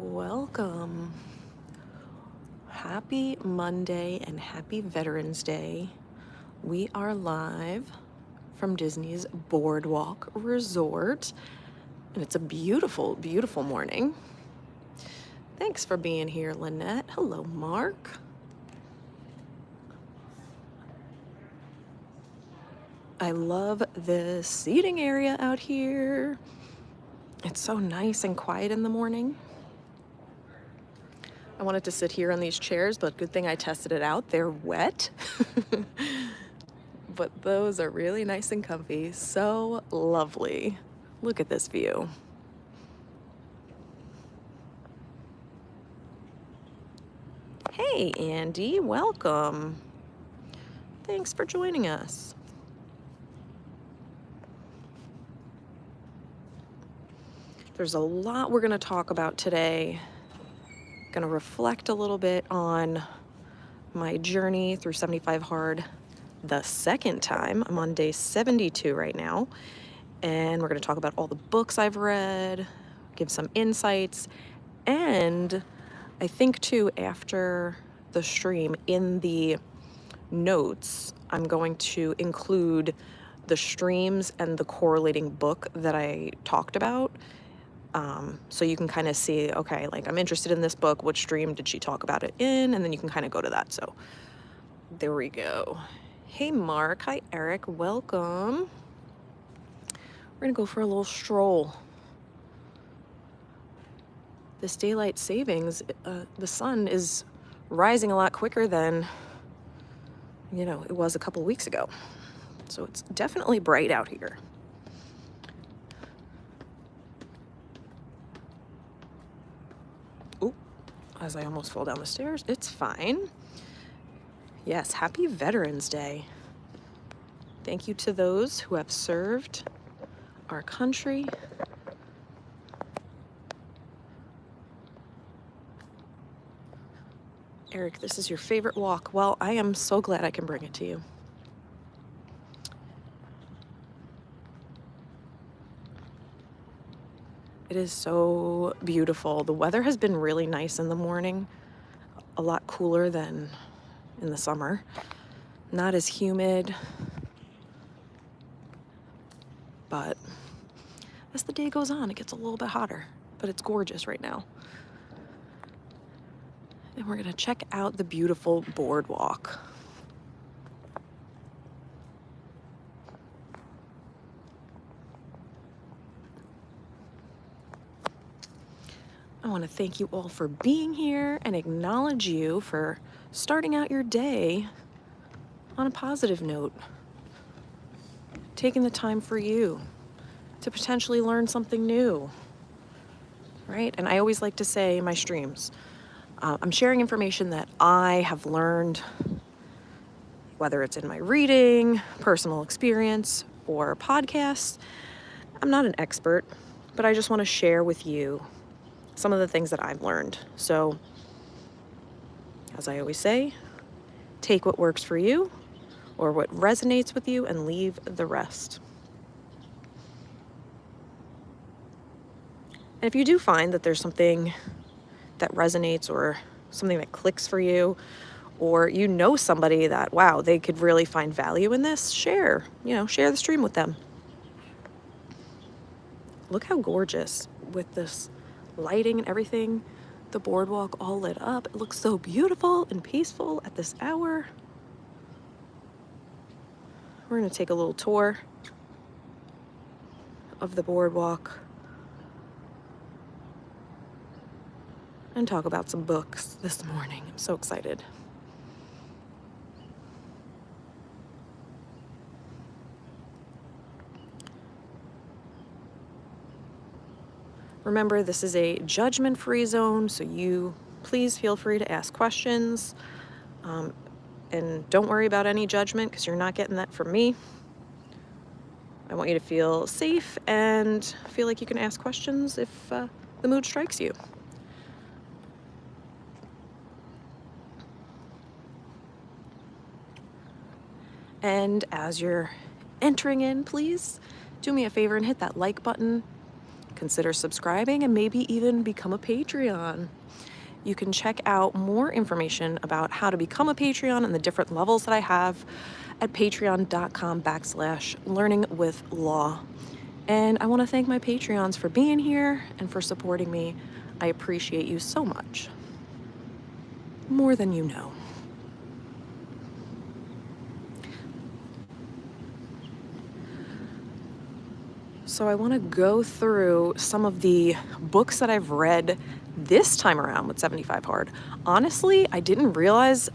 Welcome. Happy Monday and happy Veterans Day. We are live from Disney's Boardwalk Resort, and it's a beautiful, beautiful morning. Thanks for being here, Lynette. Hello, Mark. I love the seating area out here. It's so nice and quiet in the morning. I wanted to sit here on these chairs, but good thing I tested it out. They're wet. But those are really nice and comfy. So lovely. Look at this view. Hey, Andy, welcome. Thanks for joining us. There's a lot we're going to talk about today. Going to reflect a little bit on my journey through 75 Hard the second time. I'm on day 72 right now, and we're going to talk about all the books I've read, give some insights, and I think too, after the stream, in the notes, I'm going to include the streams and the correlating book that I talked about. So you can kind of see, okay, like I'm interested in this book, which stream did she talk about it in? And then you can kind of go to that. So there we go. Hey, Mark. Hi, Eric. Welcome. We're going to go for a little stroll. This daylight savings, the sun is rising a lot quicker than, it was a couple weeks ago. So it's definitely bright out here. Oop, as I almost fall down the stairs. It's fine. Yes, happy Veterans Day. Thank you to those who have served our country. Eric, this is your favorite walk. Well, I am so glad I can bring it to you. It is so beautiful. The weather has been really nice in the morning, a lot cooler than in the summer. Not as humid, but as the day goes on, it gets a little bit hotter, but it's gorgeous right now. And we're gonna check out the beautiful boardwalk. I want to thank you all for being here and acknowledge you for starting out your day on a positive note. Taking the time for you to potentially learn something new, right? And I always like to say in my streams, I'm sharing information that I have learned, whether it's in my reading, personal experience, or podcasts. I'm not an expert, but I just want to share with you some of the things that I've learned. So, as I always say, take what works for you or what resonates with you and leave the rest. And if you do find that there's something that resonates or something that clicks for you, or you know somebody that, wow, they could really find value in this, share the stream with them. Look how gorgeous with this lighting and everything, the boardwalk all lit up. It looks so beautiful and peaceful at this hour. We're going to take a little tour of the boardwalk and talk about some books this morning. I'm so excited. Remember, this is a judgment-free zone, so you please feel free to ask questions. And don't worry about any judgment, because you're not getting that from me. I want you to feel safe and feel like you can ask questions if the mood strikes you. And as you're entering in, please do me a favor and hit that like button. consider subscribing and maybe even become a Patreon. You can check out more information about how to become a Patreon and the different levels that I have at patreon.com/learningwithlaw. And I want to thank my Patreons for being here and for supporting me. I appreciate you so much. More than you know. So I want to go through some of the books that I've read this time around with 75 Hard. Honestly, I didn't realize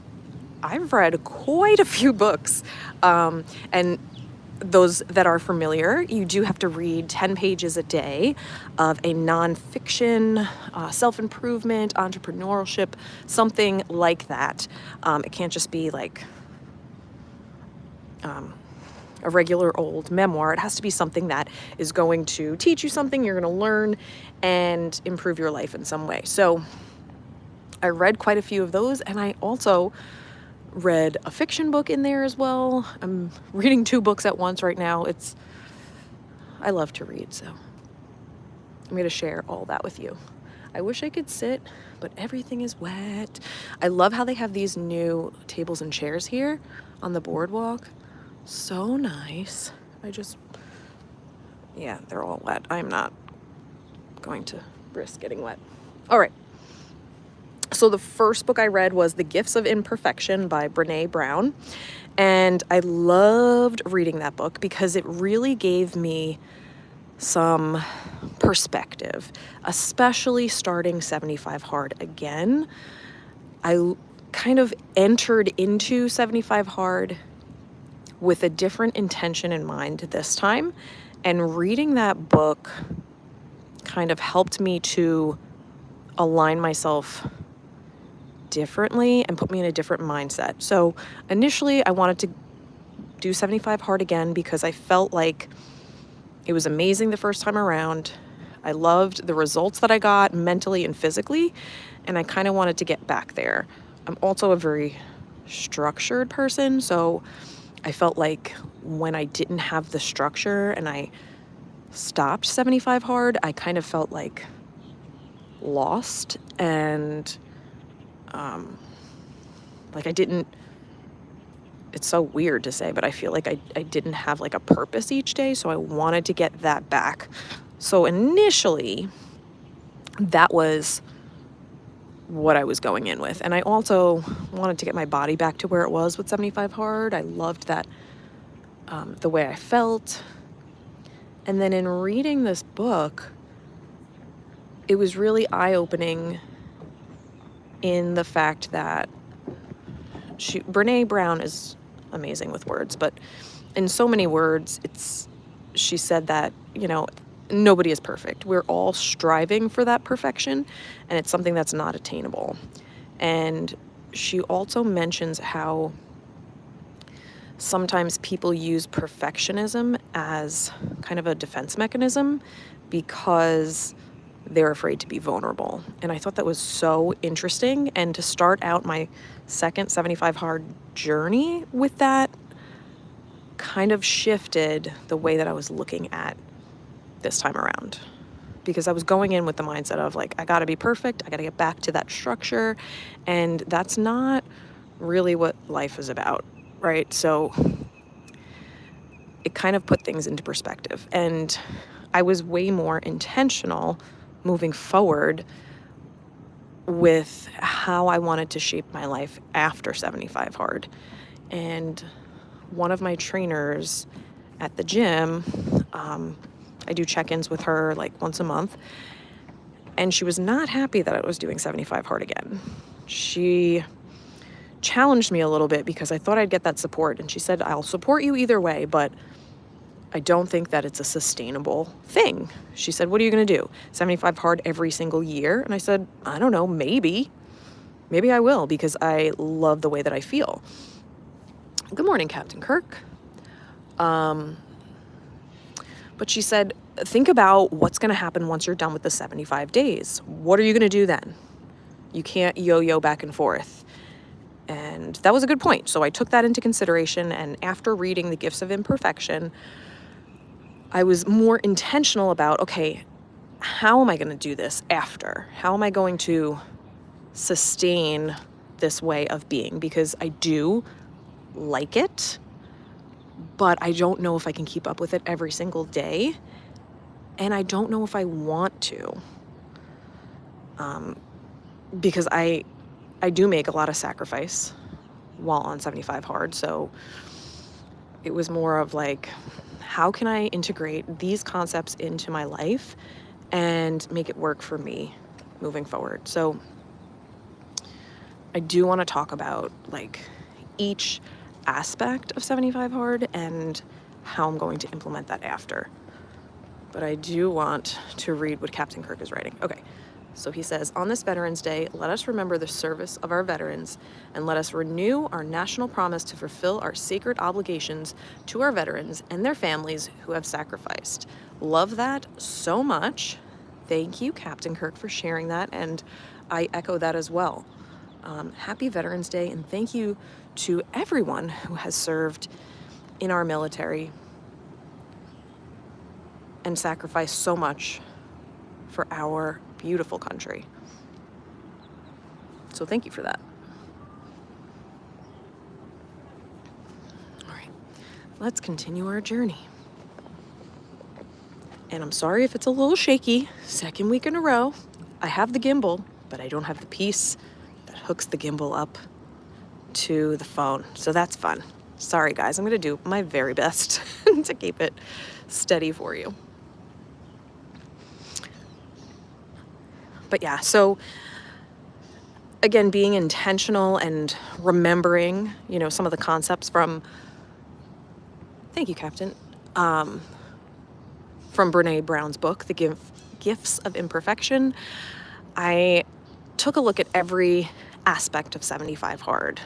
I've read quite a few books. And those that are familiar, you do have to read 10 pages a day of a nonfiction, self-improvement, entrepreneurship, something like that. It can't just be like a regular old memoir. It has to be something that is going to teach you something, you're going to learn, and improve your life in some way. So I read quite a few of those, and I also read a fiction book in there as well. I'm reading 2 books at once right now. I love to read, so I'm going to share all that with you. I wish I could sit, but everything is wet. I love how they have these new tables and chairs here on the boardwalk. So nice. Yeah, they're all wet. I'm not going to risk getting wet. All right. So the first book I read was The Gifts of Imperfection by Brené Brown. And I loved reading that book because it really gave me some perspective, especially starting 75 Hard again. I kind of entered into 75 Hard with a different intention in mind this time. And reading that book kind of helped me to align myself differently and put me in a different mindset. So initially I wanted to do 75 Hard again because I felt like it was amazing the first time around. I loved the results that I got mentally and physically, and I kind of wanted to get back there. I'm also a very structured person, so I felt like when I didn't have the structure and I stopped 75 Hard, I kind of felt like lost and like it's so weird to say, but I feel like I didn't have like a purpose each day, so I wanted to get that back. So initially, that was what I was going in with. And I also wanted to get my body back to where it was with 75 Hard. I loved that, the way I felt. And then in reading this book, it was really eye-opening in the fact that Brené Brown is amazing with words, but in so many words, she said that, nobody is perfect. We're all striving for that perfection, and it's something that's not attainable. And she also mentions how sometimes people use perfectionism as kind of a defense mechanism because they're afraid to be vulnerable. And I thought that was so interesting. And to start out my second 75 Hard journey with that kind of shifted the way that I was looking at this time around, because I was going in with the mindset of like, I gotta be perfect, I gotta get back to that structure, and that's not really what life is about, right? So it kind of put things into perspective, and I was way more intentional moving forward with how I wanted to shape my life after 75 Hard. And one of my trainers at the gym, I do check-ins with her like once a month, and she was not happy that I was doing 75 Hard again. She challenged me a little bit because I thought I'd get that support, and she said, I'll support you either way, but I don't think that it's a sustainable thing. She said, what are you going to do? 75 Hard every single year? And I said, I don't know, maybe I will, because I love the way that I feel. Good morning, Captain Kirk. But she said, think about what's going to happen once you're done with the 75 days. What are you going to do then? You can't yo-yo back and forth. And that was a good point. So I took that into consideration. And after reading The Gifts of Imperfection, I was more intentional about, okay, how am I going to do this after? How am I going to sustain this way of being? Because I do like it, but I don't know if I can keep up with it every single day. And I don't know if I want to. Because I do make a lot of sacrifice while on 75 hard. So it was more of like, how can I integrate these concepts into my life and make it work for me moving forward? So I do want to talk about like each aspect of 75 hard and how I'm going to implement that after. But I do want to read what Captain Kirk is writing. Okay. So he says, on this Veterans Day, let us remember the service of our veterans and let us renew our national promise to fulfill our sacred obligations to our veterans and their families who have sacrificed. Love that so much. Thank you, Captain Kirk, for sharing that. And I echo that as well. Happy Veterans Day, and thank you to everyone who has served in our military and sacrificed so much for our beautiful country. So thank you for that. All right, let's continue our journey. And I'm sorry if it's a little shaky. Second week in a row. I have the gimbal, but I don't have the piece that hooks the gimbal up to the phone. So that's fun. Sorry, guys. I'm going to do my very best to keep it steady for you. But yeah, so again, being intentional and remembering, some of the concepts from, thank you, Captain, from Brene Brown's book, The Gifts of Imperfection. I took a look at every aspect of 75 hard.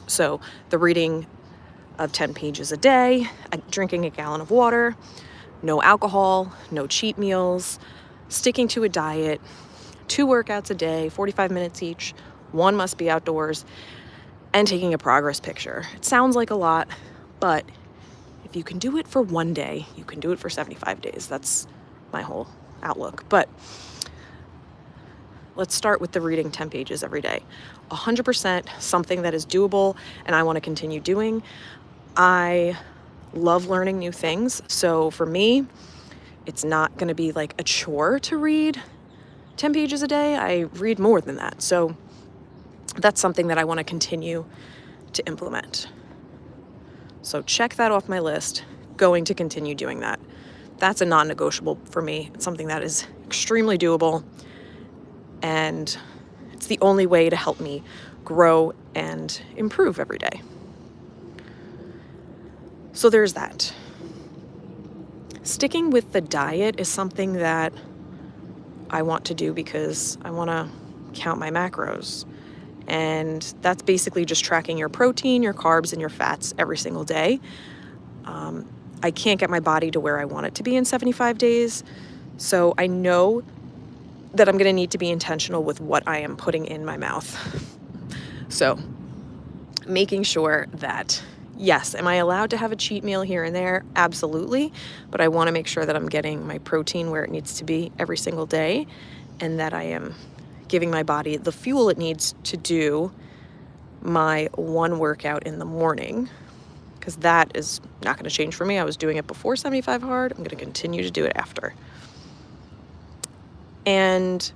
So the reading of 10 pages a day, drinking a gallon of water, no alcohol, no cheat meals, sticking to a diet, 2 workouts a day, 45 minutes each, 1 must be outdoors, and taking a progress picture. It sounds like a lot, but if you can do it for 1 day, you can do it for 75 days. That's my whole outlook. But let's start with the reading 10 pages every day. 100% something that is doable and I want to continue doing. I love learning new things. So for me, it's not going to be like a chore to read 10 pages a day. I read more than that. So that's something that I want to continue to implement. So check that off my list. Going to continue doing that. That's a non-negotiable for me. It's something that is extremely doable. And it's the only way to help me grow and improve every day. So there's that. Sticking with the diet is something that I want to do because I want to count my macros. And that's basically just tracking your protein, your carbs, and your fats every single day. I can't get my body to where I want it to be in 75 days. So I know that I'm going to need to be intentional with what I am putting in my mouth. So making sure that, yes, am I allowed to have a cheat meal here and there? Absolutely. But I want to make sure that I'm getting my protein where it needs to be every single day and that I am giving my body the fuel it needs to do my 1 workout in the morning, because that is not going to change for me. I was doing it before 75 hard. I'm going to continue to do it after. And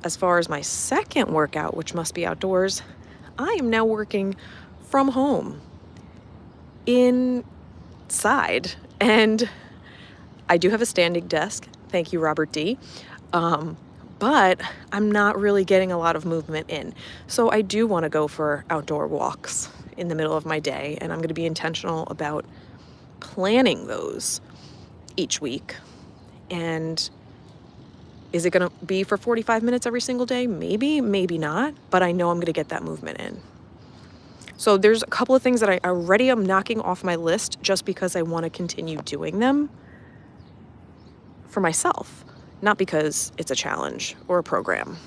as far as my second workout, which must be outdoors, I am now working from home inside. And I do have a standing desk. Thank you, Robert D. But I'm not really getting a lot of movement in. So I do want to go for outdoor walks in the middle of my day. And I'm going to be intentional about planning those each week. And is it going to be for 45 minutes every single day? Maybe, maybe not. But I know I'm going to get that movement in. So there's a couple of things that I already am knocking off my list just because I want to continue doing them for myself, not because it's a challenge or a program.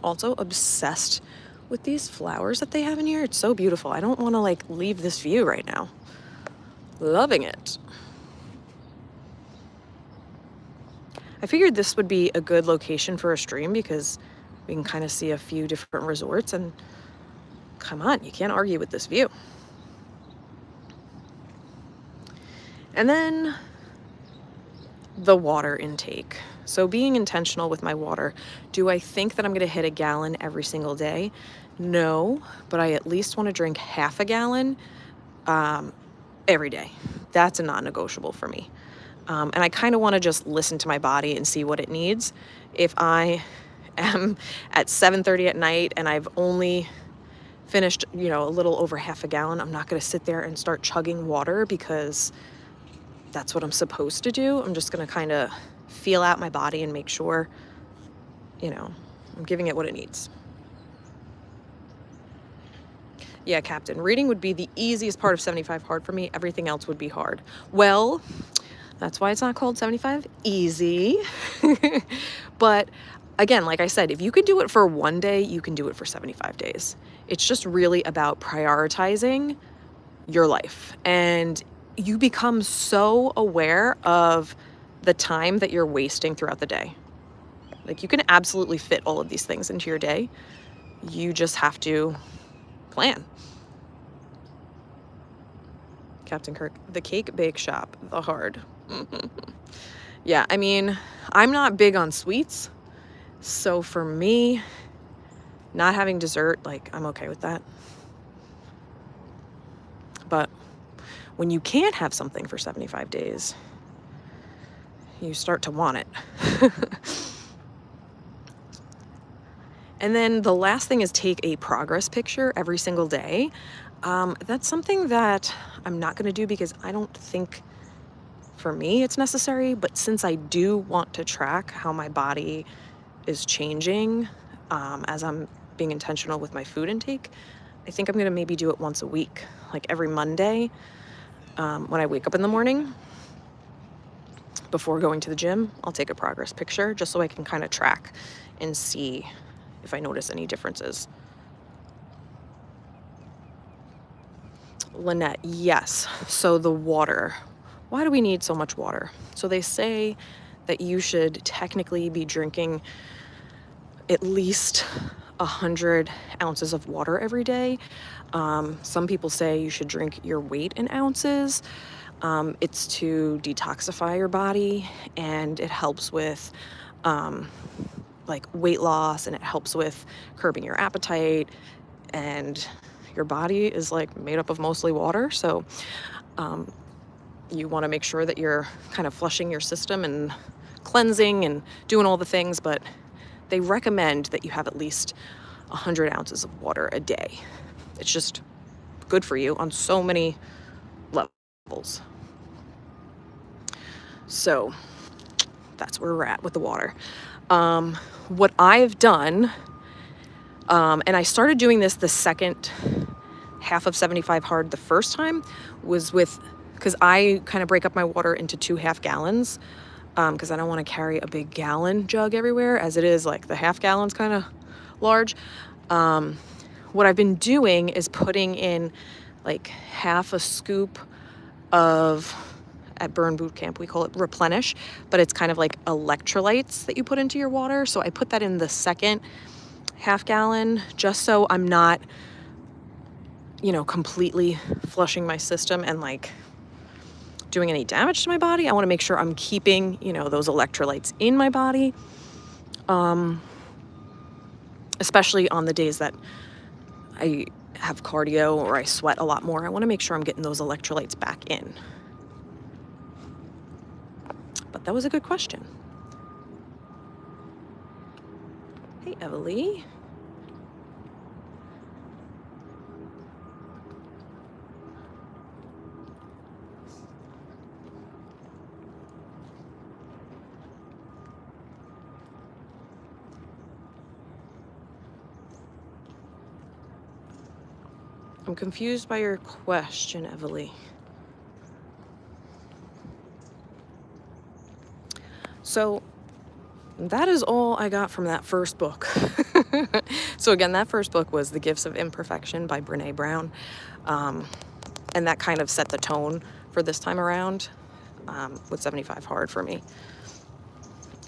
Also obsessed with these flowers that they have in here. It's so beautiful. I don't want to leave this view right now. Loving it. I figured this would be a good location for a stream because we can kind of see a few different resorts, and come on, you can't argue with this view. And then the water intake. So being intentional with my water, do I think that I'm going to hit a gallon every single day? No, but I at least want to drink half a gallon every day. That's a non-negotiable for me. And I kind of want to just listen to my body and see what it needs. If I am at 7:30 at night and I've only finished, a little over half a gallon, I'm not going to sit there and start chugging water because that's what I'm supposed to do. I'm just going to kind of feel out my body and make sure, I'm giving it what it needs. Yeah, Captain, reading would be the easiest part of 75 hard for me. Everything else would be hard. Well, that's why it's not called 75 easy. But again, like I said, if you can do it for one day, you can do it for 75 days. It's just really about prioritizing your life. And you become so aware of the time that you're wasting throughout the day. Like, you can absolutely fit all of these things into your day. You just have to plan. Captain Kirk, the cake bake shop, the hard. Yeah, I mean, I'm not big on sweets. So for me, not having dessert, like, I'm okay with that. But when you can't have something for 75 days, you start to want it. And then the last thing is take a progress picture every single day. That's something that I'm not going to do because I don't think for me it's necessary. But since I do want to track how my body is changing as I'm being intentional with my food intake, I think I'm going to maybe do it once a week, like every Monday when I wake up in the morning. Before going to the gym, I'll take a progress picture just so I can kind of track and see if I notice any differences. Lynette, yes. So the water. Why do we need so much water? So they say that you should technically be drinking at least 100 ounces of water every day. Some people say you should drink your weight in ounces. It's to detoxify your body, and it helps with like weight loss, and it helps with curbing your appetite, and your body is like made up of mostly water. So you want to make sure that you're kind of flushing your system and cleansing and doing all the things, but they recommend that you have at least 100 ounces of water a day. It's just good for you on so many levels. So that's where we're at with the water. What I've done, and I started doing this the second half of 75 hard the first time, was because I kind of break up my water into 2 half gallons, because I don't want to carry a big gallon jug everywhere. As it is, like, the half gallon's kind of large. What I've been doing is putting in like half a scoop of, at Burn Boot Camp we call it Replenish, but it's kind of like electrolytes that you put into your water. So I put that in the second half gallon just so I'm not, completely flushing my system and like doing any damage to my body. I want to make sure I'm keeping, those electrolytes in my body. Especially on the days that I have cardio or I sweat a lot more. I want to make sure I'm getting those electrolytes back in. But that was a good question. Hey, Evalie. I'm confused by your question, Evalie. So that is all I got from that first book. So again, that first book was The Gifts of Imperfection by Brene Brown. And that kind of set the tone for this time around with 75 hard for me.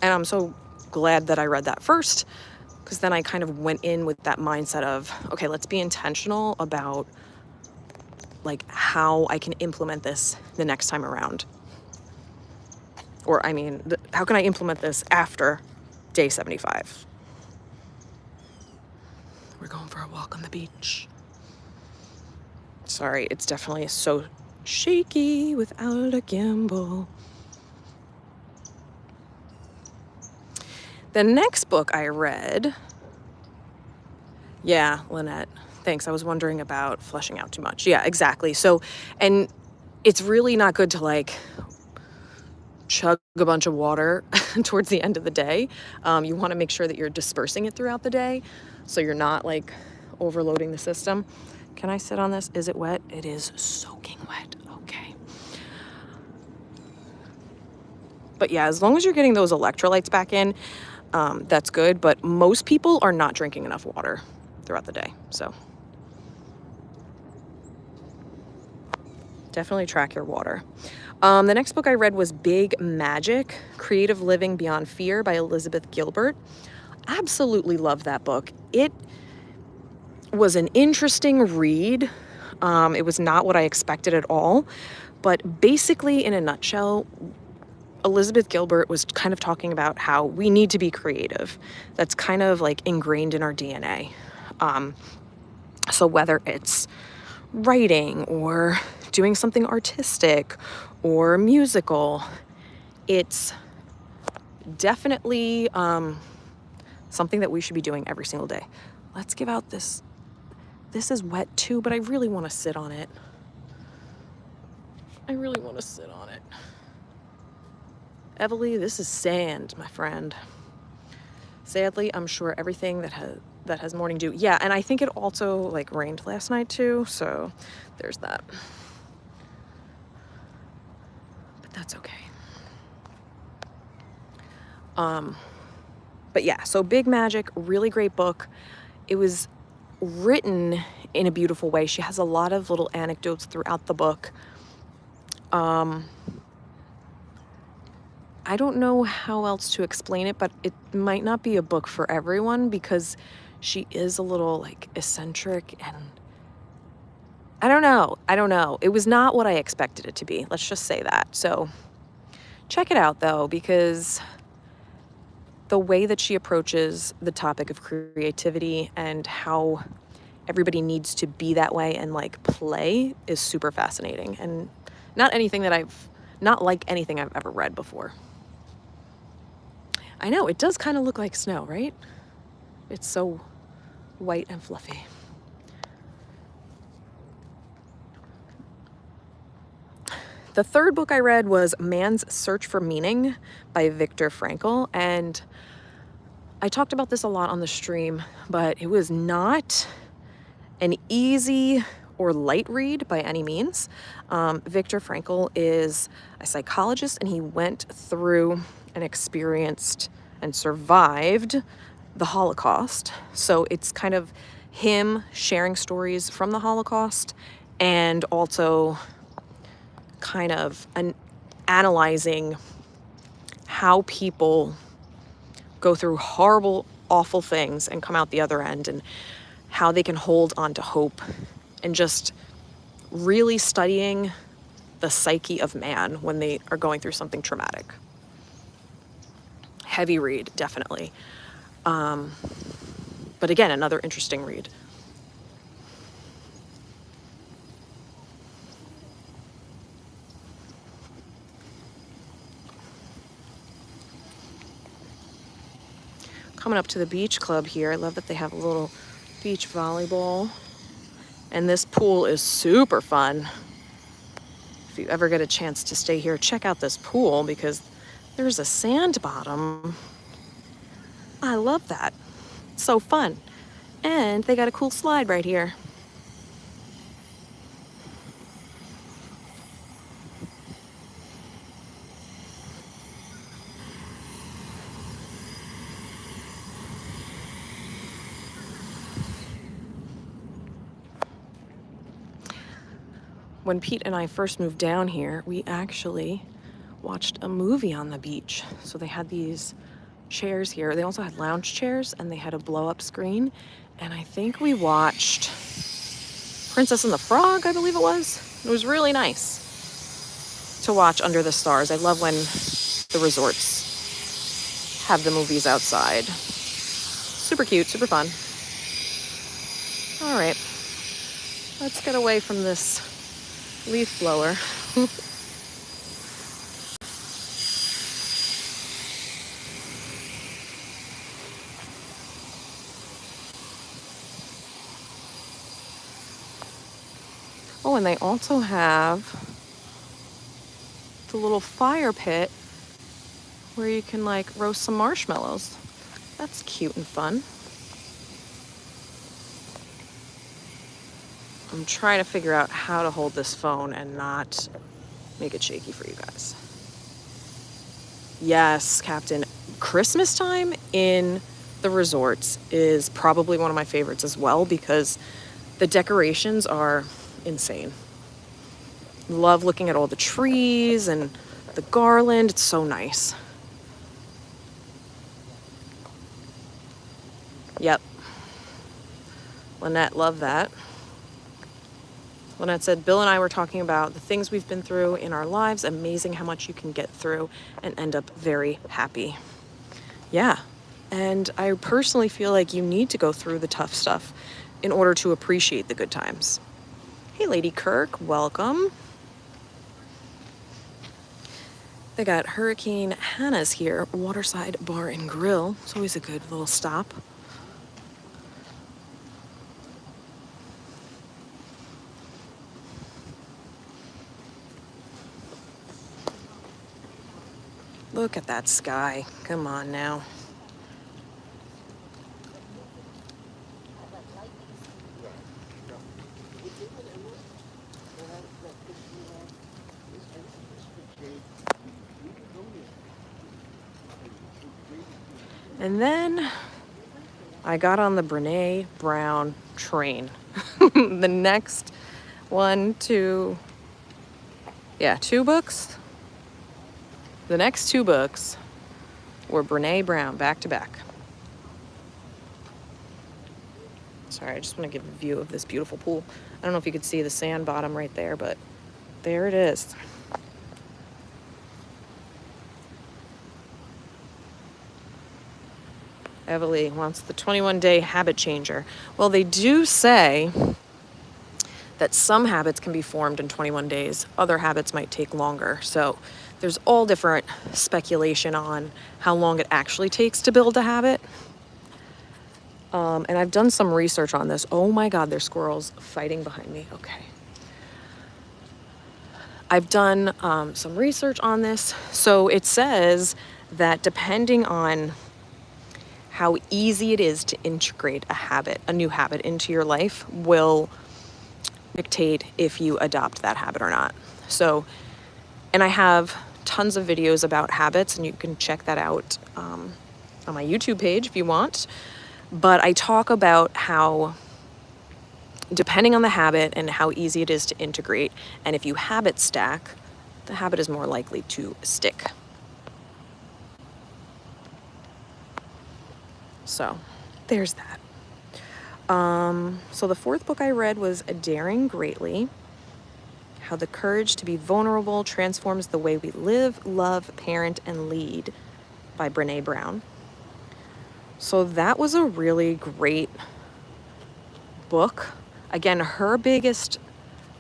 And I'm so glad that I read that first, because then I kind of went in with that mindset of, okay, let's be intentional about like how I can implement this the next time around. Or I mean, how can I implement this after day 75? We're going for a walk on the beach. Sorry, it's definitely so shaky without a gimbal. The next book I read, yeah, Lynette, thanks. I was wondering about fleshing out too much. Yeah, exactly. So, and it's really not good to like chug a bunch of water towards the end of the day. You want to make sure that you're dispersing it throughout the day so you're not like overloading the system. Can I sit on this? Is it wet? It is soaking wet. Okay. But yeah, as long as you're getting those electrolytes back in, that's good. But most people are not drinking enough water throughout the day. So definitely track your water. The next book I read was Big Magic, Creative Living Beyond Fear by Elizabeth Gilbert. Absolutely loved that book. It was an interesting read. It was not what I expected at all. But basically, in a nutshell, Elizabeth Gilbert was kind of talking about how we need to be creative. That's kind of like ingrained in our DNA. So whether it's writing or doing something artistic or musical, it's definitely something that we should be doing every single day. Let's give out this. This is wet too, but I really want to sit on it. I really want to sit on it. Evalie, this is sand, my friend. Sadly, I'm sure everything that has morning dew. Yeah, and I think it also like rained last night too, so there's that. But that's okay. But yeah, so Big Magic, really great book. It was written in a beautiful way. She has a lot of little anecdotes throughout the book. I don't know how else to explain it, but it might not be a book for everyone because she is a little like eccentric and I don't know. It was not what I expected it to be. Let's just say that. So check it out though, because the way that she approaches the topic of creativity and how everybody needs to be that way and like play is super fascinating and not like anything I've ever read before. I know, it does kind of look like snow, right? It's so white and fluffy. The third book I read was Man's Search for Meaning by Viktor Frankl. And I talked about this a lot on the stream, but it was not an easy or light read by any means. Viktor Frankl is a psychologist and he went through and experienced and survived the Holocaust. So it's kind of him sharing stories from the Holocaust and also kind of analyzing how people go through horrible, awful things and come out the other end and how they can hold on to hope and just really studying the psyche of man when they are going through something traumatic. Heavy read, definitely. But again, another interesting read. Coming up to the beach club here. I love that they have a little beach volleyball. And this pool is super fun. If you ever get a chance to stay here, check out this pool because there's a sand bottom. I love that. It's so fun. And they got a cool slide right here. When Pete and I first moved down here, we actually watched a movie on the beach. So they had these chairs here. They also had lounge chairs, and they had a blow-up screen. And I think we watched Princess and the Frog, I believe it was. It was really nice to watch under the stars. I love when the resorts have the movies outside. Super cute, super fun. All right, let's get away from this leaf blower. Oh, and they also have the little fire pit where you can like roast some marshmallows. That's cute and fun. I'm trying to figure out how to hold this phone and not make it shaky for you guys. Yes, Captain. Christmas time in the resorts is probably one of my favorites as well because the decorations are insane. Love looking at all the trees and the garland. It's so nice. Yep. Lynette loved that. Lynette said, Bill and I were talking about the things we've been through in our lives. Amazing how much you can get through and end up very happy. Yeah. And I personally feel like you need to go through the tough stuff in order to appreciate the good times. Hey, Lady Kirk, welcome. They got Hurricane Hannah's here, Waterside Bar and Grill. It's always a good little stop. Look at that sky. Come on now. And then I got on the Brene Brown train. The next two books. The next two books were Brene Brown, back to back. Sorry, I just want to give a view of this beautiful pool. I don't know if you could see the sand bottom right there, but there it is. Evely wants the 21-day habit changer. Well, they do say that some habits can be formed in 21 days. Other habits might take longer. So there's all different speculation on how long it actually takes to build a habit. And I've done some research on this. Oh my God, there's squirrels fighting behind me. Okay. I've done some research on this. So it says that depending on how easy it is to integrate a new habit into your life will dictate if you adopt that habit or not. So, and I have tons of videos about habits, and you can check that out on my YouTube page if you want. But I talk about how, depending on the habit and how easy it is to integrate, and if you habit stack, the habit is more likely to stick. So there's that. So the fourth book I read was Daring Greatly, How the Courage to be Vulnerable Transforms the Way We Live, Love, Parent, and Lead by Brene Brown. So that was a really great book. Again, her biggest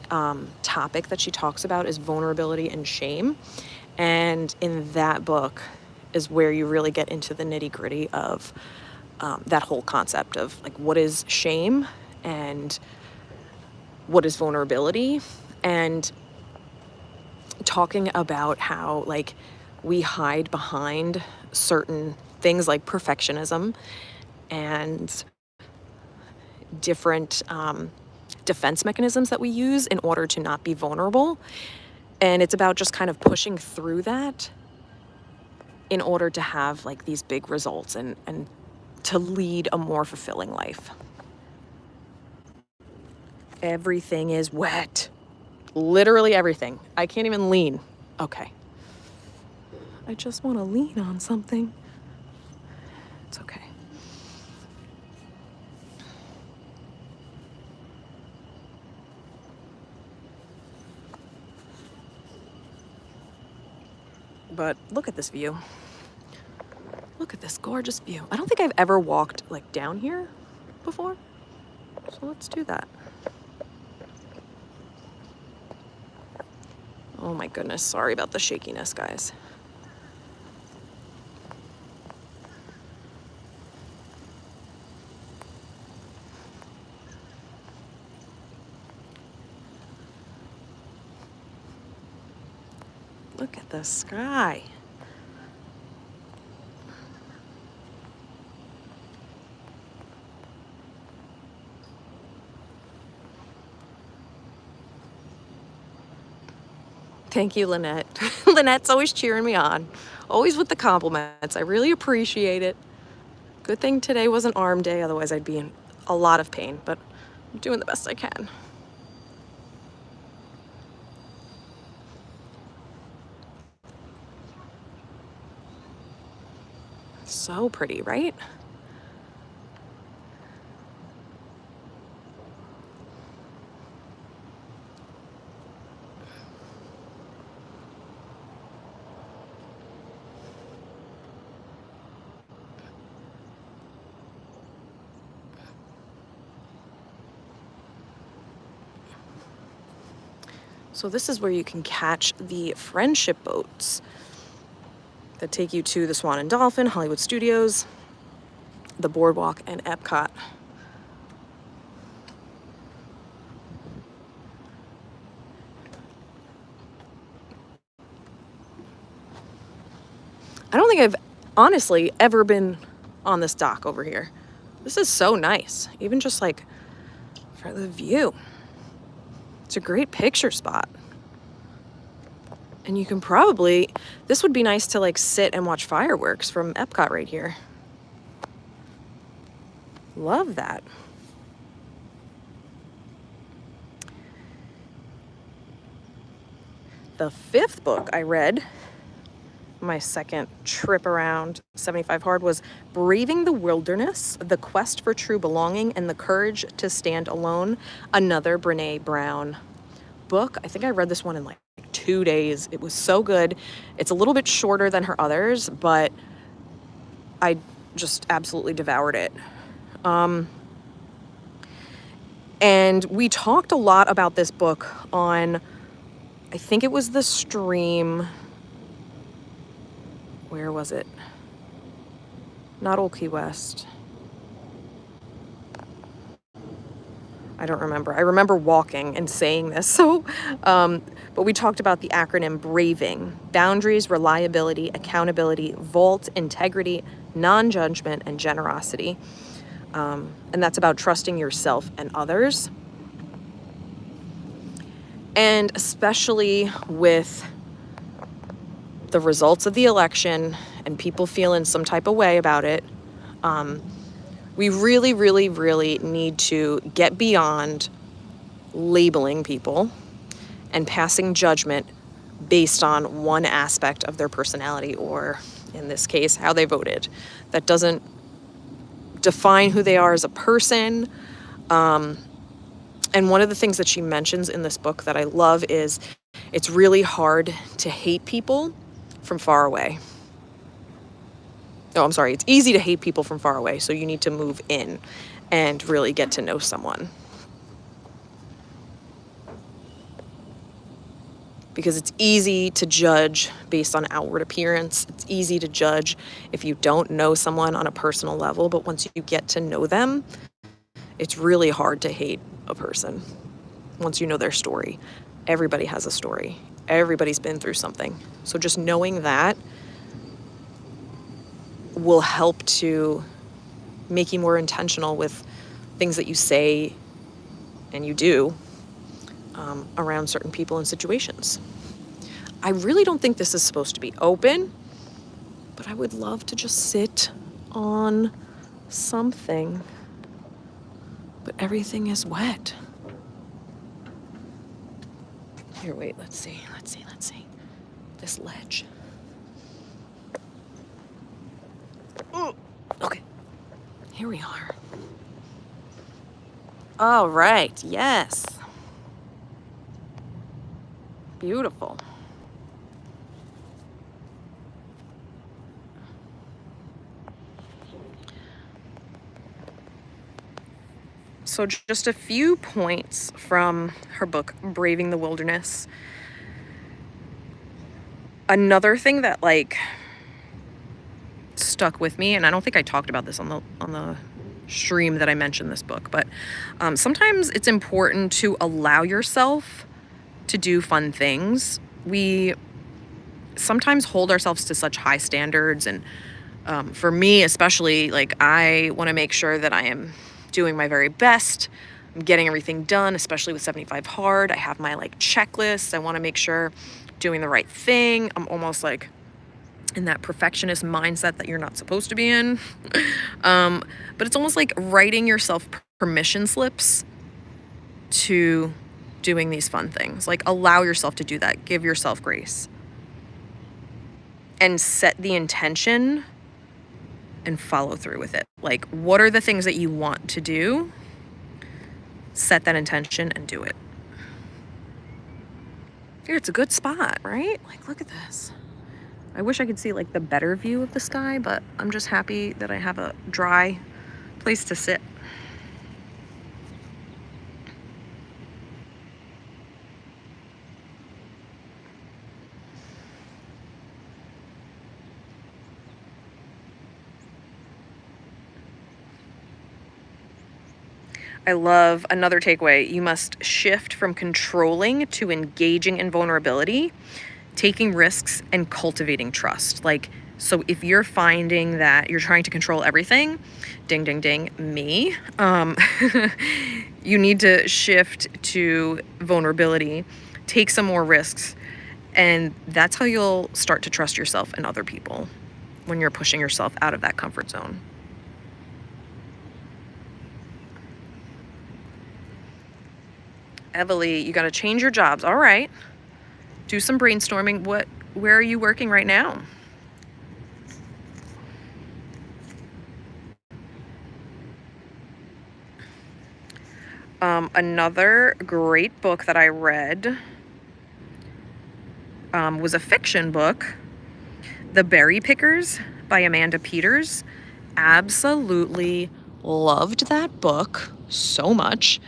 topic that she talks about is vulnerability and shame. And in that book is where you really get into the nitty-gritty of that whole concept of like what is shame and what is vulnerability, and talking about how like we hide behind certain things like perfectionism and different defense mechanisms that we use in order to not be vulnerable. And it's about just kind of pushing through that in order to have like these big results and to lead a more fulfilling life. Everything is wet. Literally everything. I can't even lean. Okay. I just want to lean on something. It's okay. But look at this view. Look at this gorgeous view. I don't think I've ever walked like down here before. So let's do that. Oh my goodness, sorry about the shakiness, guys. Look at the sky. Thank you, Lynette. Lynette's always cheering me on, always with the compliments. I really appreciate it. Good thing today wasn't arm day, otherwise I'd be in a lot of pain, but I'm doing the best I can. So pretty, right? So this is where you can catch the friendship boats that take you to the Swan and Dolphin, Hollywood Studios, the Boardwalk, and Epcot. I don't think I've honestly ever been on this dock over here. This is so nice, even just like for the view. It's a great picture spot. And you can probably, this would be nice to like sit and watch fireworks from Epcot right here. Love that. The fifth book I read, my second trip around 75 Hard, was Braving the Wilderness, The Quest for True Belonging, and the Courage to Stand Alone, another Brene Brown book. I think I read this one in like 2 days. It was so good. It's a little bit shorter than her others, but I just absolutely devoured it. And we talked a lot about this book on, I think it was the stream. Where was it? Not Old Key West. I don't remember. I remember walking and saying this. So, but we talked about the acronym BRAVING: boundaries, reliability, accountability, vault, integrity, non-judgment, and generosity. And that's about trusting yourself and others. And especially with the results of the election and people feeling some type of way about it, we really, really, really need to get beyond labeling people and passing judgment based on one aspect of their personality, or in this case, how they voted. That doesn't define who they are as a person. And one of the things that she mentions in this book that I love is it's really hard to hate people from far away. Oh, I'm sorry. It's easy to hate people from far away, so you need to move in and really get to know someone. Because it's easy to judge based on outward appearance. It's easy to judge if you don't know someone on a personal level, but once you get to know them, it's really hard to hate a person once you know their story. Everybody has a story. Everybody's been through something. So just knowing that will help to make you more intentional with things that you say and you do around certain people and situations. I really don't think this is supposed to be open, but I would love to just sit on something. But everything is wet. Here, wait, let's see. This ledge. Ooh, okay. Here we are. All right, yes. Beautiful. So just a few points from her book, Braving the Wilderness. Another thing that like stuck with me, and I don't think I talked about this on the stream that I mentioned this book, but sometimes it's important to allow yourself to do fun things. We sometimes hold ourselves to such high standards, and for me especially, like I want to make sure that I am doing my very best. I'm getting everything done, especially with 75 hard. I have my like checklists. I want to make sure doing the right thing. I'm almost like in that perfectionist mindset that you're not supposed to be in. But it's almost like writing yourself permission slips to doing these fun things. Like allow yourself to do that. Give yourself grace. And set the intention and follow through with it. Like, what are the things that you want to do? Set that intention and do it. Here, it's a good spot, right? Like, look at this. I wish I could see like the better view of the sky, but I'm just happy that I have a dry place to sit. I love another takeaway. You must shift from controlling to engaging in vulnerability, taking risks, and cultivating trust. Like, so if you're finding that you're trying to control everything, ding, ding, ding, me, you need to shift to vulnerability, take some more risks, and that's how you'll start to trust yourself and other people when you're pushing yourself out of that comfort zone. Evalie, you got to change your jobs. All right. Do some brainstorming. Where are you working right now? Another great book that I read was a fiction book, The Berry Pickers by Amanda Peters. Absolutely loved that book so much.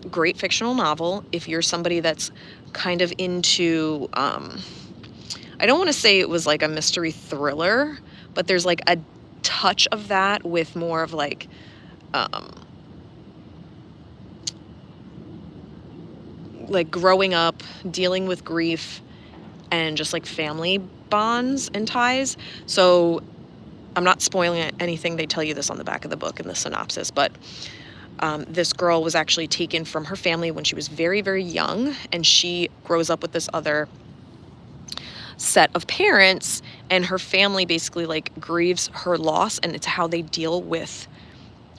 Great fictional novel. If you're somebody that's kind of into, I don't want to say it was like a mystery thriller, but there's like a touch of that with more of like, like growing up, dealing with grief, and just like family bonds and ties. So I'm not spoiling anything. They tell you this on the back of the book in the synopsis, but this girl was actually taken from her family when she was very, very young, and she grows up with this other set of parents, and her family basically like grieves her loss, and it's how they deal with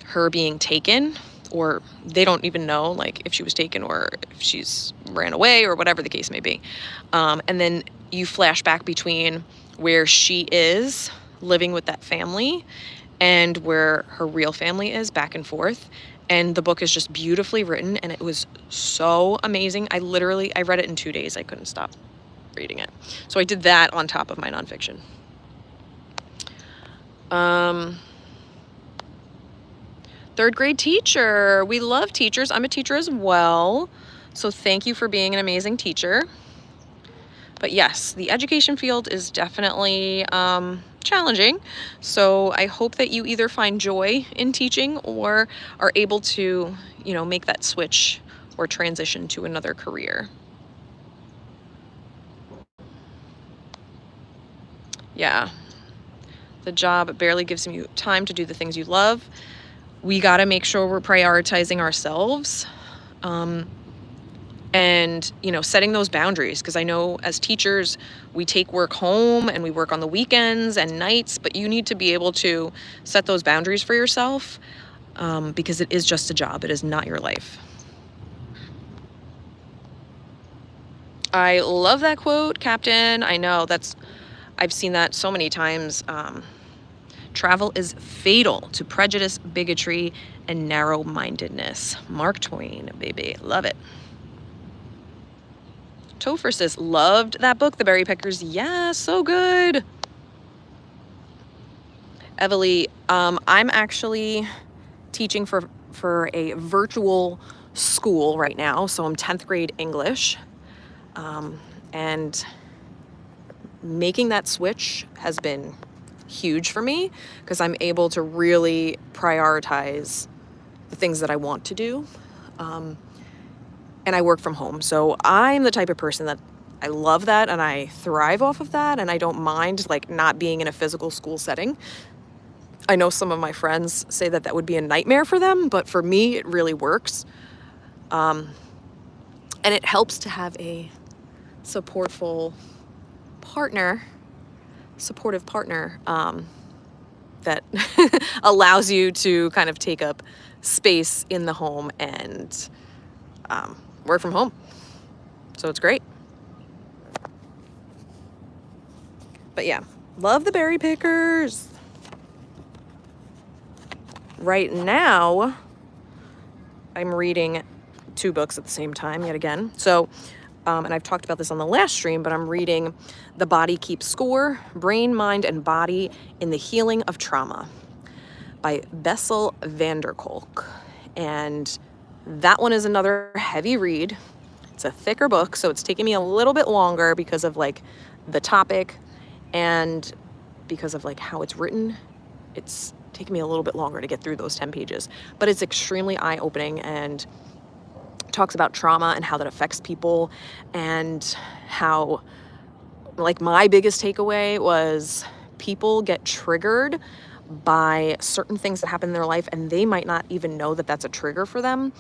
her being taken, or they don't even know like if she was taken or if she's ran away or whatever the case may be. And then you flash back between where she is living with that family and where her real family is, back and forth. And the book is just beautifully written, and it was so amazing. I read it in 2 days. I couldn't stop reading it. So I did that on top of my nonfiction. Third grade teacher. We love teachers. I'm a teacher as well. So thank you for being an amazing teacher. But yes, the education field is definitely challenging. So I hope that you either find joy in teaching or are able to, make that switch or transition to another career. Yeah. The job barely gives you time to do the things you love. We got to make sure we're prioritizing ourselves. And, setting those boundaries, because I know as teachers, we take work home and we work on the weekends and nights, but you need to be able to set those boundaries for yourself, because it is just a job. It is not your life. I love that quote, Captain. I know I've seen that so many times. Travel is fatal to prejudice, bigotry, and narrow-mindedness. Mark Twain, baby. Love it. Topher says, loved that book, The Berry Pickers. Yeah, so good. Everly, I'm actually teaching for a virtual school right now. So I'm 10th grade English. And making that switch has been huge for me because I'm able to really prioritize the things that I want to do. And I work from home. So I'm the type of person that I love that and I thrive off of that, and I don't mind like not being in a physical school setting. I know some of my friends say that that would be a nightmare for them, but for me, it really works. And it helps to have a supportive partner that allows you to kind of take up space in the home and work from home. So it's great. But yeah, love The Berry Pickers. Right now, I'm reading 2 books at the same time yet again. So, and I've talked about this on the last stream, but I'm reading The Body Keeps Score, Brain, Mind, and Body in the Healing of Trauma by Bessel van der Kolk. And that one is another heavy read. It's a thicker book, so it's taking me a little bit longer because of like the topic and because of like how it's written. It's taking me a little bit longer to get through those 10 pages, but it's extremely eye-opening and talks about trauma and how that affects people, and how like my biggest takeaway was people get triggered by certain things that happen in their life and they might not even know that that's a trigger for them,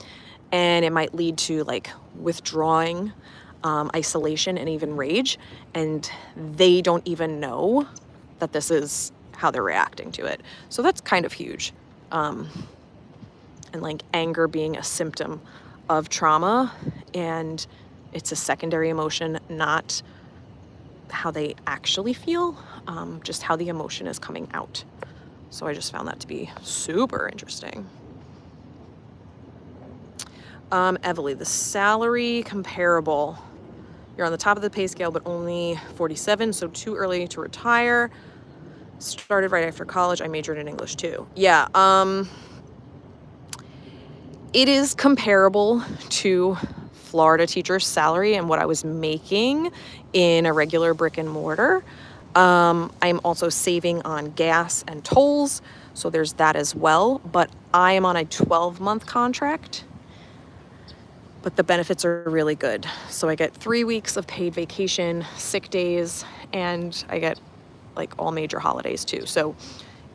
and it might lead to like withdrawing, isolation, and even rage, and they don't even know that this is how they're reacting to it. So that's kind of huge. And like anger being a symptom of trauma, and it's a secondary emotion, not how they actually feel, just how the emotion is coming out. So I just found that to be super interesting. Everly, the salary comparable. You're on the top of the pay scale, but only 47, so too early to retire. Started right after college. I majored in English too. Yeah, it is comparable to Florida teacher's salary and what I was making in a regular brick and mortar. I'm also saving on gas and tolls, so there's that as well. But I am on a 12-month contract, but the benefits are really good. So I get 3 weeks of paid vacation, sick days, and I get like all major holidays too. So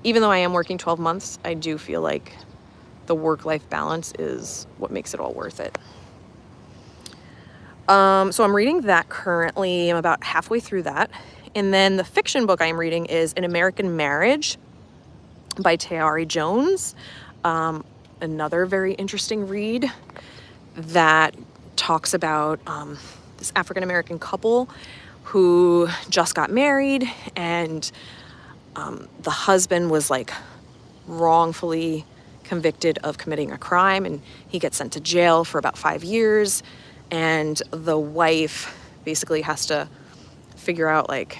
even though I am working 12 months, I do feel like the work-life balance is what makes it all worth it. So I'm reading that currently. I'm about halfway through that. And then the fiction book I'm reading is An American Marriage by Tayari Jones. Another very interesting read that talks about this African-American couple who just got married, and the husband was like wrongfully convicted of committing a crime, and he gets sent to jail for about 5 years, and the wife basically has to figure out, like,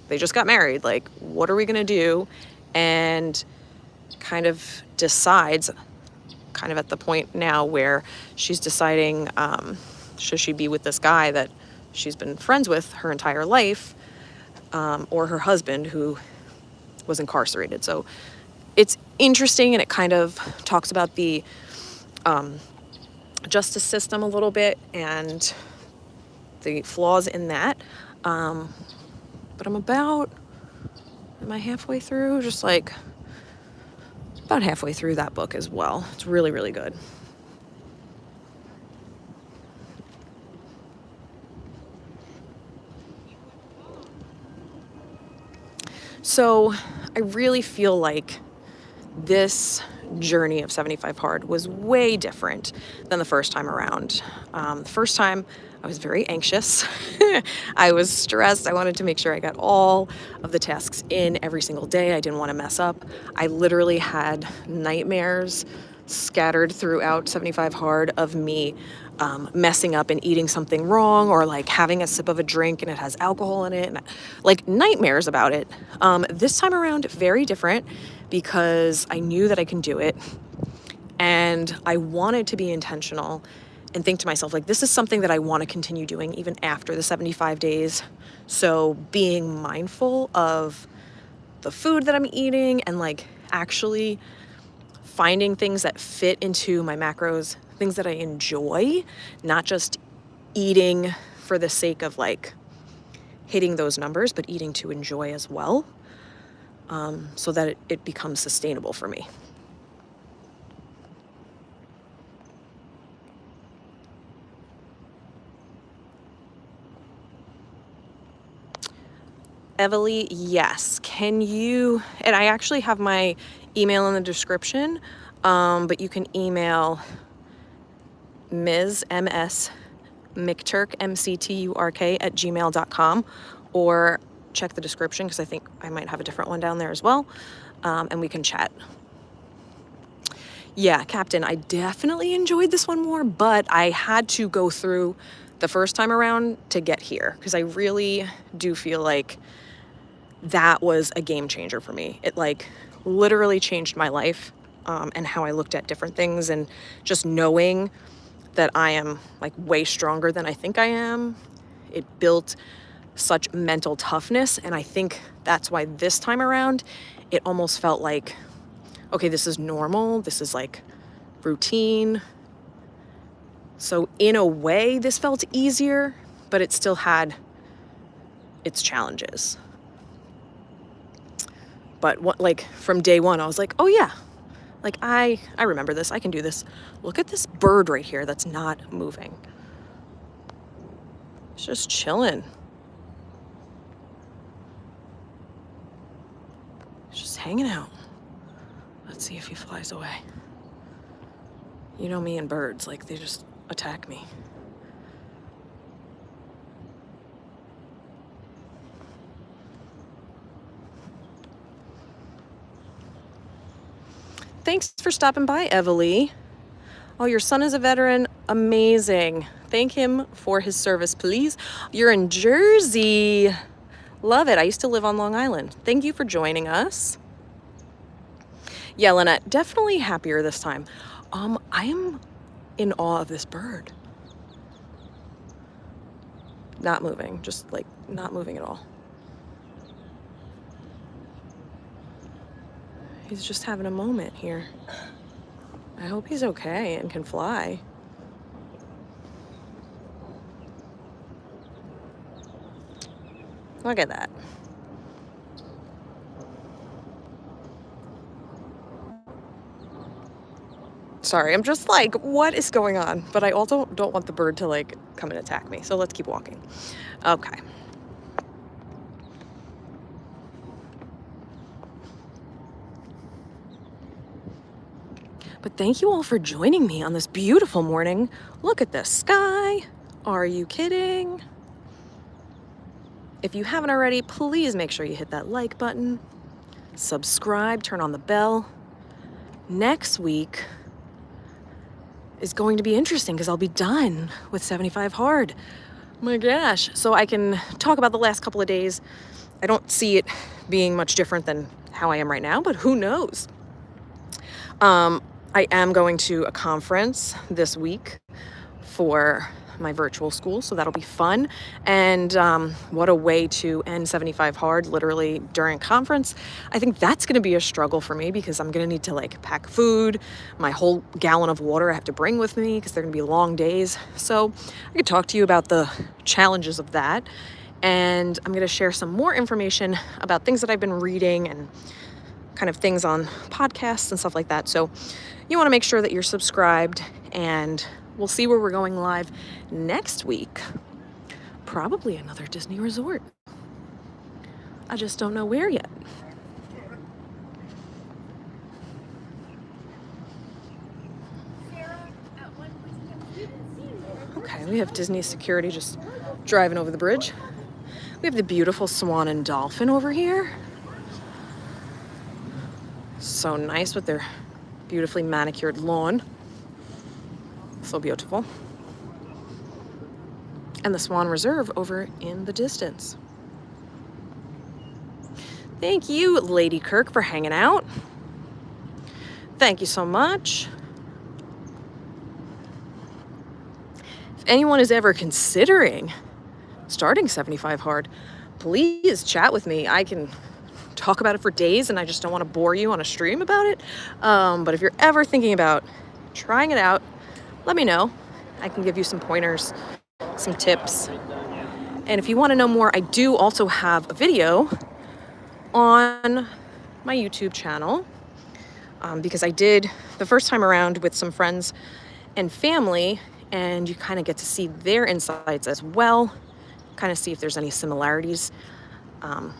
they just got married, like, what are we gonna do? And kind of decides, kind of at the point now where she's deciding, should she be with this guy that she's been friends with her entire life, or her husband who was incarcerated. So it's interesting, and it kind of talks about the justice system a little bit and the flaws in that. But am I halfway through? Just like about halfway through that book as well. It's really, really good. So I really feel like this journey of 75 Hard was way different than the first time around. The first time I was very anxious. I was stressed. I wanted to make sure I got all of the tasks in every single day. I didn't want to mess up. I literally had nightmares scattered throughout 75 Hard of me messing up and eating something wrong, or like having a sip of a drink and it has alcohol in it, and like nightmares about it. This time around, very different, because I knew that I can do it, and I wanted to be intentional and think to myself, like, this is something that I want to continue doing even after the 75 days. So being mindful of the food that I'm eating, and like actually finding things that fit into my macros, things that I enjoy, not just eating for the sake of like hitting those numbers, but eating to enjoy as well, so that it becomes sustainable for me. Evely, yes. Can you, and I actually have my email in the description, but you can email Ms. M.S. McTurk, MCTURK @gmail.com, or check the description because I think I might have a different one down there as well, and we can chat. Yeah, Captain, I definitely enjoyed this one more, but I had to go through the first time around to get here, because I really do feel like that was a game changer for me. It like literally changed my life, and how I looked at different things, and just knowing that I am like way stronger than I think I am. It built such mental toughness, and I think that's why this time around it almost felt like, okay, this is normal, this is like routine. So in a way this felt easier, but it still had its challenges. But what, like from day one, I was like, oh yeah, like I remember this, I can do this. Look at this bird right here that's not moving. It's just chilling. It's just hanging out. Let's see if he flies away. You know me and birds, like they just attack me. Thanks for stopping by, Evely. Oh, your son is a veteran. Amazing. Thank him for his service, please. You're in Jersey. Love it. I used to live on Long Island. Thank you for joining us. Yeah, Lynette, definitely happier this time. I am in awe of this bird. Not moving, just like not moving at all. He's just having a moment here. I hope he's okay and can fly. Look at that. Sorry, I'm just like, what is going on? But I also don't want the bird to like come and attack me. So let's keep walking. Okay. But thank you all for joining me on this beautiful morning. Look at the sky. Are you kidding? If you haven't already, please make sure you hit that like button, subscribe, turn on the bell. Next week is going to be interesting because I'll be done with 75 Hard. My gosh. So I can talk about the last couple of days. I don't see it being much different than how I am right now, but who knows? I am going to a conference this week for my virtual school, so that'll be fun. And what a way to end 75 Hard, literally during conference. I think that's going to be a struggle for me because I'm going to need to like pack food, my whole gallon of water I have to bring with me because they're going to be long days. So I could talk to you about the challenges of that, and I'm going to share some more information about things that I've been reading and kind of things on podcasts and stuff like that. So you want to make sure that you're subscribed, and we'll see where we're going live next week. Probably another Disney resort. I just don't know where yet. Okay. Okay, we have Disney security just driving over the bridge. We have the beautiful swan and dolphin over here. So nice with their beautifully manicured lawn. So beautiful. And the Swan Reserve over in the distance. Thank you, Lady Kirk, for hanging out. Thank you so much. If anyone is ever considering starting 75 Hard, please chat with me. I can talk about it for days, and I just don't want to bore you on a stream about it. But if you're ever thinking about trying it out, let me know. I can give you some pointers, some tips. And if you want to know more, I do also have a video on my YouTube channel, because I did the first time around with some friends and family, and you kind of get to see their insights as well, kind of see if there's any similarities,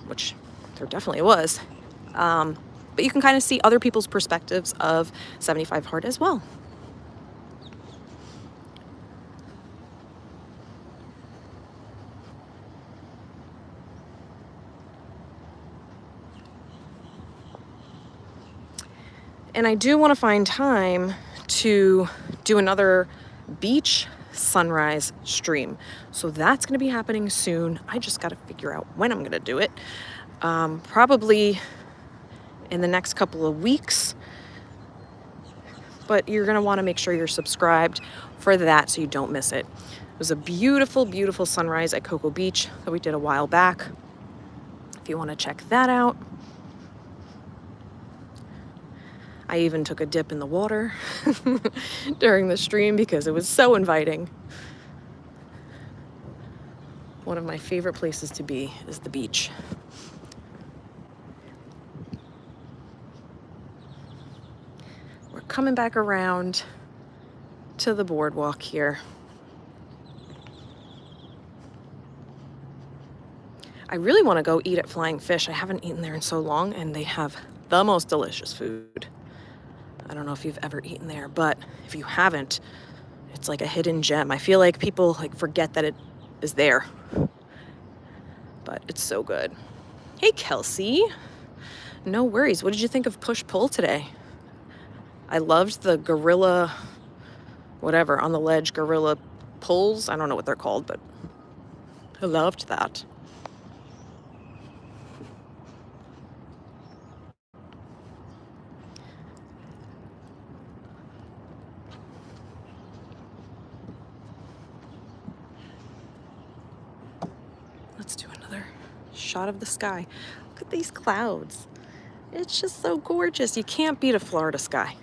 which there definitely was. But you can kind of see other people's perspectives of 75 Hard as well. And I do want to find time to do another beach sunrise stream. So that's going to be happening soon. I just got to figure out when I'm going to do it. Probably in the next couple of weeks. But you're going to want to make sure you're subscribed for that so you don't miss it. It was a beautiful, beautiful sunrise at Cocoa Beach that we did a while back. If you want to check that out. I even took a dip in the water during the stream because it was so inviting. One of my favorite places to be is the beach. We're coming back around to the boardwalk here. I really want to go eat at Flying Fish. I haven't eaten there in so long, and they have the most delicious food. I don't know if you've ever eaten there, but if you haven't, it's like a hidden gem. I feel like people forget that it is there, but it's so good. Hey, Kelsey. No worries. What did you think of push-pull today? I loved the gorilla, whatever, on the ledge gorilla pulls. I don't know what they're called, but I loved that. Let's do another shot of the sky. Look at these clouds. It's just so gorgeous. You can't beat a Florida sky.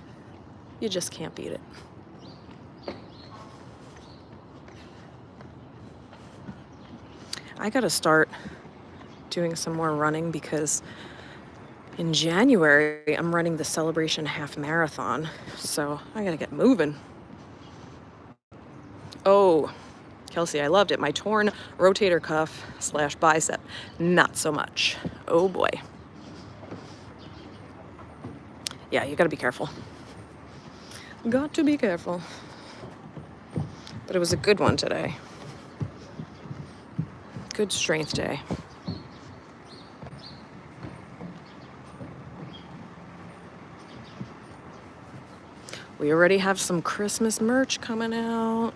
You just can't beat it. I gotta start doing some more running because in January I'm running the Celebration Half Marathon. So I gotta get moving. Oh, Kelsey, I loved it. My torn rotator cuff / bicep, not so much. Oh boy. Yeah, you gotta be careful. Got to be careful. But it was a good one today. Good strength day. We already have some Christmas merch coming out.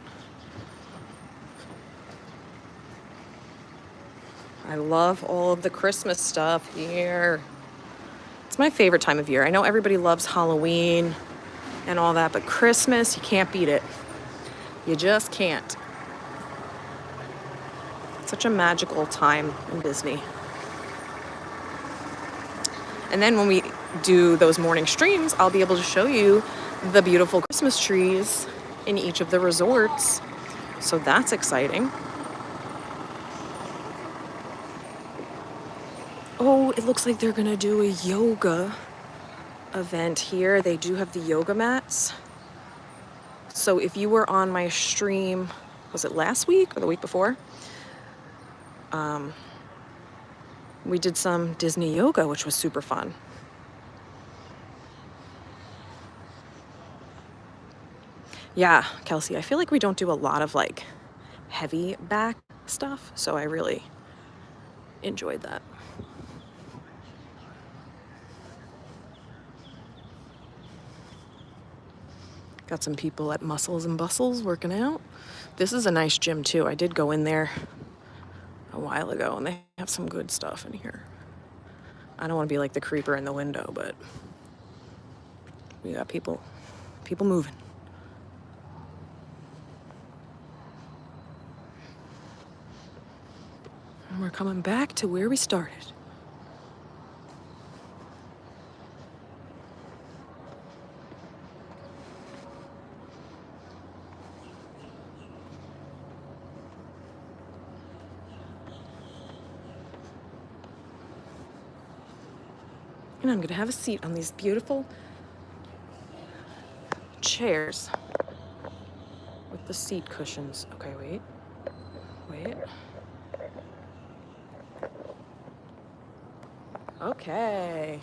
I love all of the Christmas stuff here. It's my favorite time of year. I know everybody loves Halloween and all that, but Christmas, you can't beat it. You just can't. It's such a magical time in Disney. And then when we do those morning streams, I'll be able to show you the beautiful Christmas trees in each of the resorts. So that's exciting. Oh, it looks like they're gonna do a yoga event here. They do have the yoga mats. So if you were on my stream, was it last week or the week before? We did some Disney yoga, which was super fun. Yeah, Kelsey, I feel like we don't do a lot of heavy back stuff, so I really enjoyed that. Got some people at Muscles and Bustles working out. This is a nice gym too. I did go in there a while ago and they have some good stuff in here. I don't want to be like the creeper in the window, but we got people moving. And we're coming back to where we started. And I'm gonna have a seat on these beautiful chairs with the seat cushions. Okay, wait. Okay.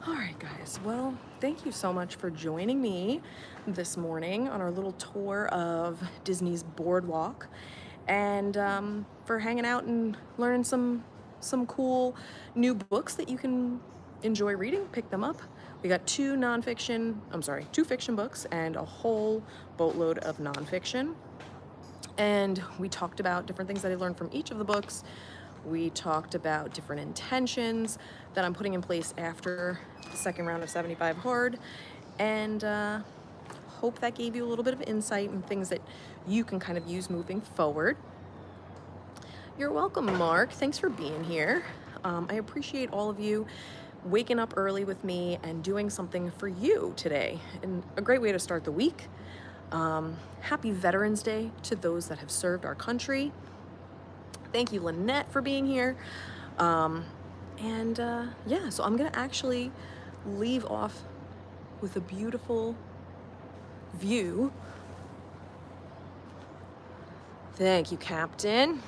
All right, guys. Well, thank you so much for joining me this morning on our little tour of Disney's Boardwalk, and for hanging out and learning some cool new books that you can enjoy reading. Pick them up. We got two fiction books and a whole boatload of nonfiction. And we talked about different things that I learned from each of the books. We talked about different intentions that I'm putting in place after the second round of 75 Hard, and hope that gave you a little bit of insight and things that you can kind of use moving forward. You're welcome, Mark. Thanks for being here. I appreciate all of you waking up early with me and doing something for you today, and a great way to start the week. Happy Veterans Day to those that have served our country. Thank you, Lynette, for being here. Yeah, so I'm gonna actually leave off with a beautiful view. Thank you, Captain.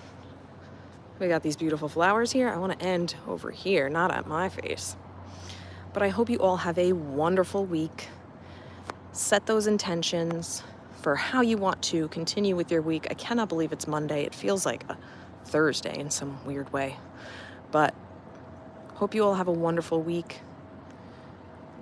We got these beautiful flowers here. I want to end over here, not at my face. But I hope you all have a wonderful week. Set those intentions for how you want to continue with your week. I cannot believe it's Monday. It feels like a Thursday in some weird way. But hope you all have a wonderful week.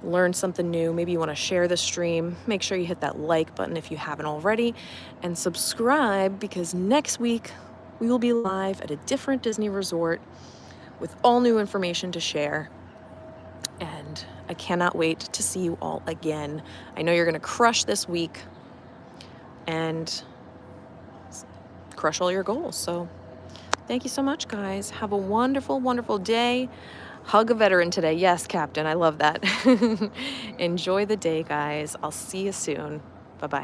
Learn something new. Maybe you want to share the stream. Make sure you hit that like button if you haven't already, and subscribe, because next week we will be live at a different Disney resort with all new information to share. And I cannot wait to see you all again. I know you're going to crush this week and crush all your goals. So thank you so much, guys. Have a wonderful, wonderful day. Hug a veteran today. Yes, Captain. I love that. Enjoy the day, guys. I'll see you soon. Bye-bye.